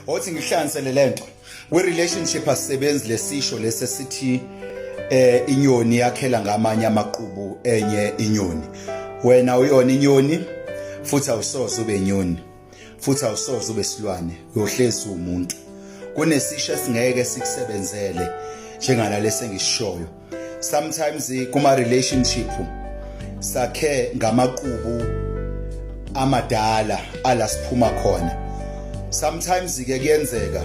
Othi ngihlanganisele lento we relationship asisebenzi lesisho lesesithi inyoni yakhela ngamanye amaqhubu enye inyoni. Wena uyona inyoni futhi awusoze ube inyoni futhi awusoze ube silwane, uyohlezi umuntu. Kunesisho esingeke sikusebenzele njengala lesengishoyo. Sometimes kuma relationship sakhe ngamaqhubu amadala ala siphuma khona. Sometimes ke kuyenzeka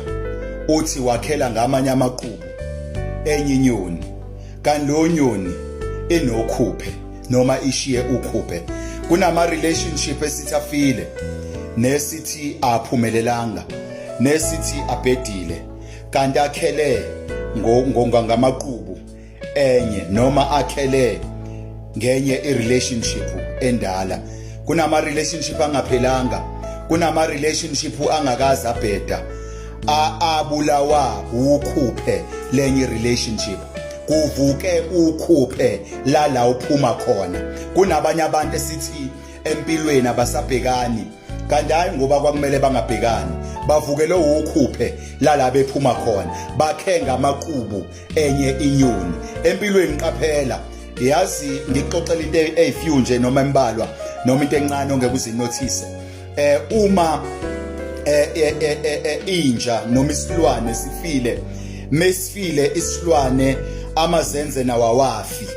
uthi wakhela ngamanye amaqhubu enye inyoni kanti lo nyoni enokhuphe noma ishiye ukhuphe. Kunama relationship esithi afile nesithi aphumelelanga nesithi abhedile kanti akhele ngamaqhubu enye noma akhele ngenye irelationship endala. Kunama relationship angaphelanga, kunama relationship angakazi abheda abulawa ukhuphe lenye relationship, kuvuke ukhuphe la uphuma khona. Kunabanye abantu esithi empilweni abasabhekani kanti hayi ngoba kwakumele bangabhekani, bavukele ukhuphe la bephuma khona, bakhenga amaqhubu enye inyoni. Empilweni qaphela, yazi ngixoxela into eyifew nje noma embalwa noma into encane ongeke uzinothise. Uma inja noma isilwane sifile, mesifile isilwane amazenze nawawafi,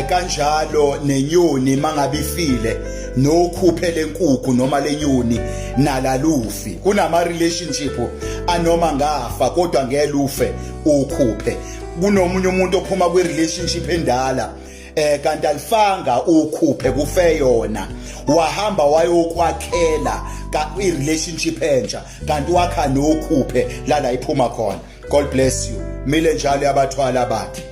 kanjalo nenyoni mangabifile nokhuphe lenkukhu noma lenyoni nalalufi. Kunama relationship anoma ngafa kodwa ngelufe ukhuphe. Kunomunye umuntu ophuma kwi relationship endala kanti alifanga ukhuphe kufe yona, wahamba wayokwakhela i relationship entsha kanti wakha nokhuphe la iphuma khona. God bless you. Mile njalo yabathwala bakhe.